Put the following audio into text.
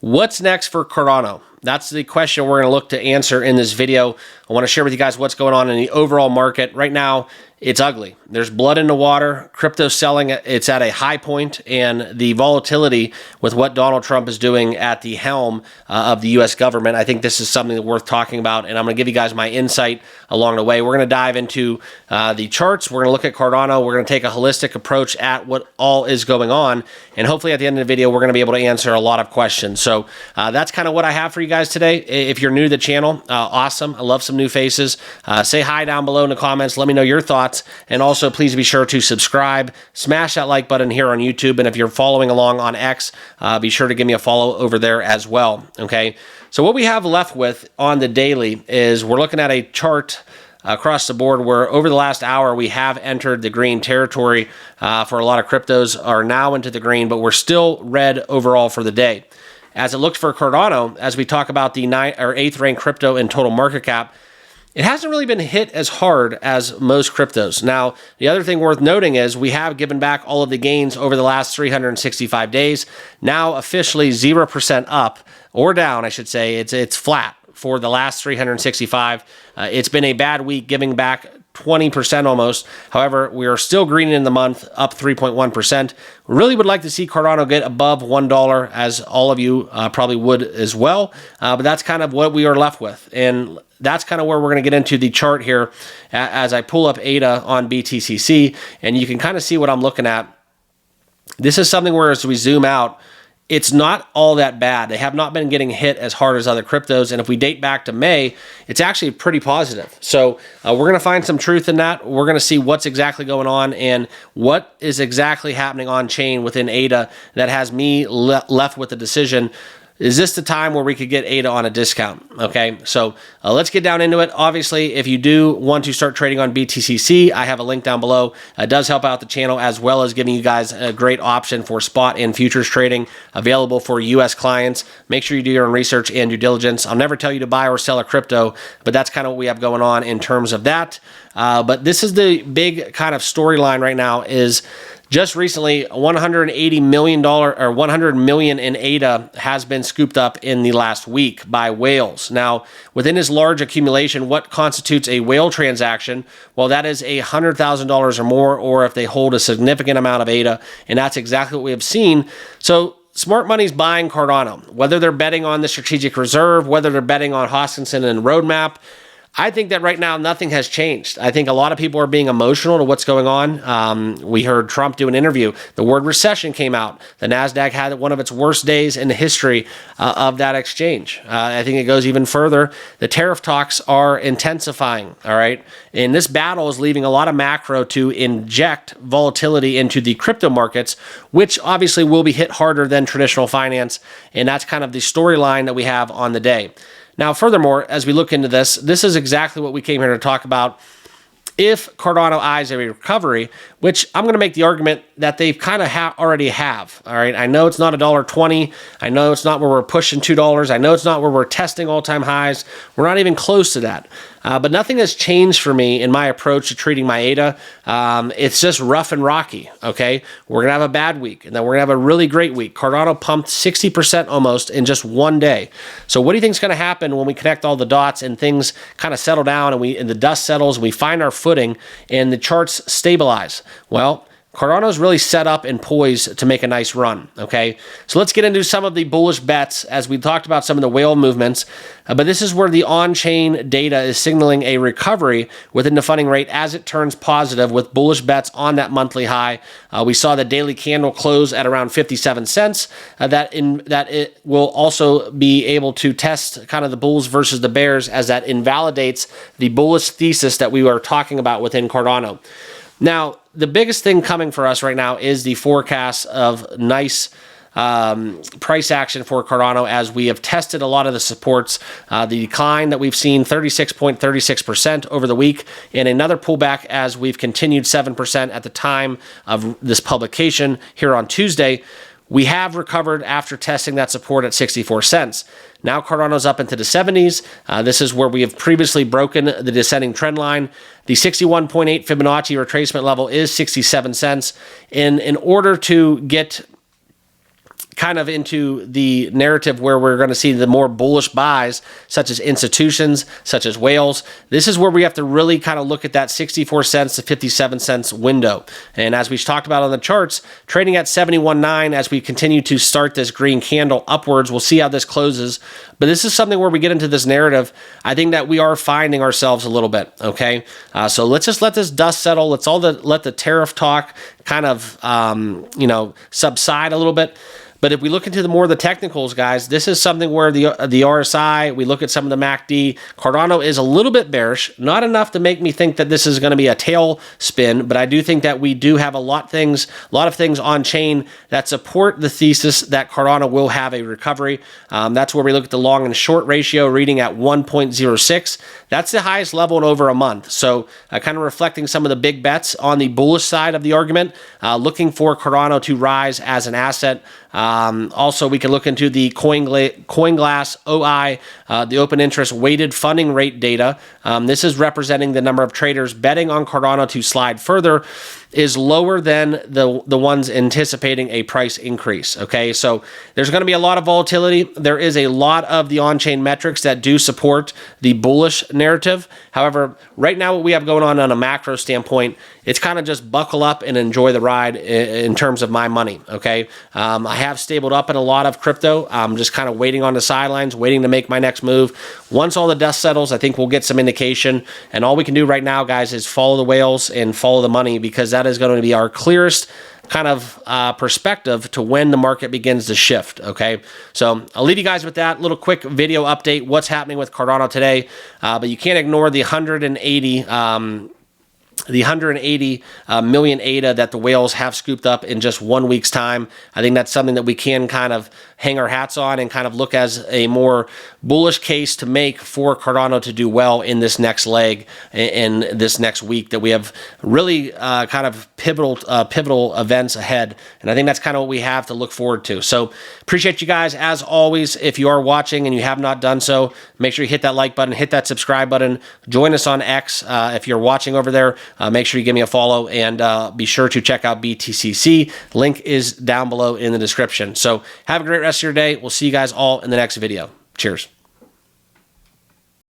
What's next for Cardano? That's the question we're going to look to answer in this video. I want to share with you guys what's going on in the overall market. Right now, it's ugly. There's blood in the water. Crypto selling, it's at a high point, and the volatility with what Donald Trump is doing at the helm of the U.S. government, I think this is something that's worth talking about, and I'm going to give you guys my insight along the way. We're going to dive into the charts. We're going to look at Cardano. We're going to take a holistic approach at what all is going on, and hopefully at the end of the video, we're going to be able to answer a lot of questions. So that's kind of what I have for you guys today. If you're new to the channel, awesome. I love some new faces. Say hi down below in the comments. Let me know your thoughts. And also, please be sure to subscribe, smash that like button here on YouTube, and if you're following along on X, be sure to give me a follow over there as well, okay? So what we have left with on the daily is we're looking at a chart across the board where over the last hour we have entered the green territory for a lot of cryptos are now into the green, but we're still red overall for the day. As it looks for Cardano, as we talk about the 8th ranked crypto in total market cap, it hasn't really been hit as hard as most cryptos. Now, the other thing worth noting is we have given back all of the gains over the last 365 days. Now officially 0% up or down, I should say. It's flat for the last 365. It's been a bad week, giving back 20% almost. However, we are still green in the month, up 3.1%. Really would like to see Cardano get above $1, as all of you probably would as well. But that's kind of what we are left with. And that's kind of where we're going to get into the chart here as I pull up ADA on BTCC. And you can kind of see what I'm looking at. This is something where as we zoom out, it's not all that bad. They have not been getting hit as hard as other cryptos. And if we date back to May, it's actually pretty positive. So we're going to find some truth in that. We're going to see what's exactly going on and what is exactly happening on chain within ADA that has me left with the decision. Is this the time where we could get ADA on a discount? Okay, so let's get down into it. Obviously, if you do want to start trading on BTCC, I have a link down below. It does help out the channel as well as giving you guys a great option for spot and futures trading available for U.S. clients. Make sure you do your own research and due diligence. I'll never tell you to buy or sell a crypto, but that's kind of what we have going on in terms of that. But this is the big kind of storyline right now is just recently, $180 million or $100 million in ADA has been scooped up in the last week by whales. Now, within this large accumulation, what constitutes a whale transaction? Well, that is $100,000 or more, or if they hold a significant amount of ADA, and that's exactly what we have seen. So smart money's buying Cardano, whether they're betting on the strategic reserve, whether they're betting on Hoskinson and roadmap. I think that right now nothing has changed. I think a lot of people are being emotional to what's going on. We heard Trump do an interview. The word recession came out. The NASDAQ had one of its worst days in the history of that exchange. I think it goes even further. The tariff talks are intensifying, all right? And this battle is leaving a lot of macro to inject volatility into the crypto markets, which obviously will be hit harder than traditional finance. And that's kind of the storyline that we have on the day. Now, furthermore, as we look into this, this is exactly what we came here to talk about. If Cardano eyes a recovery, which I'm going to make the argument that they've kind of already have, all right? I know it's not $1.20. I know it's not where we're pushing $2. I know it's not where we're testing all-time highs. We're not even close to that. But nothing has changed for me in my approach to treating my ADA. It's just rough and rocky, okay? We're going to have a bad week, and then we're going to have a really great week. Cardano pumped 60% almost in just one day. So what do you think is going to happen when we connect all the dots and things kind of settle down and the dust settles and we find our footing and the charts stabilize? Well, Cardano's really set up and poised to make a nice run, okay? So let's get into some of the bullish bets as we talked about some of the whale movements. But this is where the on-chain data is signaling a recovery within the funding rate as it turns positive with bullish bets on that monthly high. We saw the daily candle close at around 57 cents. That it will also be able to test kind of the bulls versus the bears as that invalidates the bullish thesis that we were talking about within Cardano. Now, the biggest thing coming for us right now is the forecast of nice price action for Cardano as we have tested a lot of the supports. The decline that we've seen, 36.36% over the week, and another pullback as we've continued 7% at the time of this publication here on Tuesday. We have recovered after testing that support at 64 cents. Now Cardano's up into the 70s. This is where we have previously broken the descending trend line. The 61.8 Fibonacci retracement level is 67 cents. And in order to get kind of into the narrative where we're going to see the more bullish buys, such as institutions, such as whales. This is where we have to really kind of look at that 64 cents to 57 cents window. And as we talked about on the charts, trading at 71.9 as we continue to start this green candle upwards. We'll see how this closes. But this is something where we get into this narrative. I think that we are finding ourselves a little bit, okay? So let's just let this dust settle. Let's let the tariff talk kind of, subside a little bit. But if we look into the technicals, guys, this is something where the RSI, we look at some of the MACD, Cardano is a little bit bearish, not enough to make me think that this is going to be a tail spin, but I do think that we do have a lot of things on chain that support the thesis that Cardano will have a recovery. That's where we look at the long and short ratio reading at 1.06. That's the highest level in over a month. So kind of reflecting some of the big bets on the bullish side of the argument, looking for Cardano to rise as an asset. Also, we can look into the CoinGlass OI, the open interest weighted funding rate data. This is representing the number of traders betting on Cardano to slide further, is lower than the ones anticipating a price increase. Okay, so there's going to be a lot of volatility. There is a lot of the on-chain metrics that do support the bullish narrative. However, right now what we have going on a macro standpoint, it's kind of just buckle up and enjoy the ride in terms of my money. Okay, I have stabled up in a lot of crypto. I'm just kind of waiting on the sidelines, waiting to make my next move. Once all the dust settles, I think we'll get some indication. And all we can do right now, guys, is follow the whales and follow the money, because that is going to be our clearest kind of perspective to when the market begins to shift. Okay, so I'll leave you guys with that little quick video update, what's happening with Cardano today. But you can't ignore the 180 million ADA that the whales have scooped up in just 1 week's time. I think that's something that we can kind of hang our hats on and kind of look as a more bullish case to make for Cardano to do well in this next leg, in this next week, that we have really kind of pivotal events ahead. And I think that's kind of what we have to look forward to. So appreciate you guys as always. If you are watching and you have not done so, make sure you hit that like button, hit that subscribe button, join us on X. If you're watching over there, make sure you give me a follow, and be sure to check out BTCC. Link is down below in the description. So have a great rest of your day. We'll see you guys all in the next video. Cheers.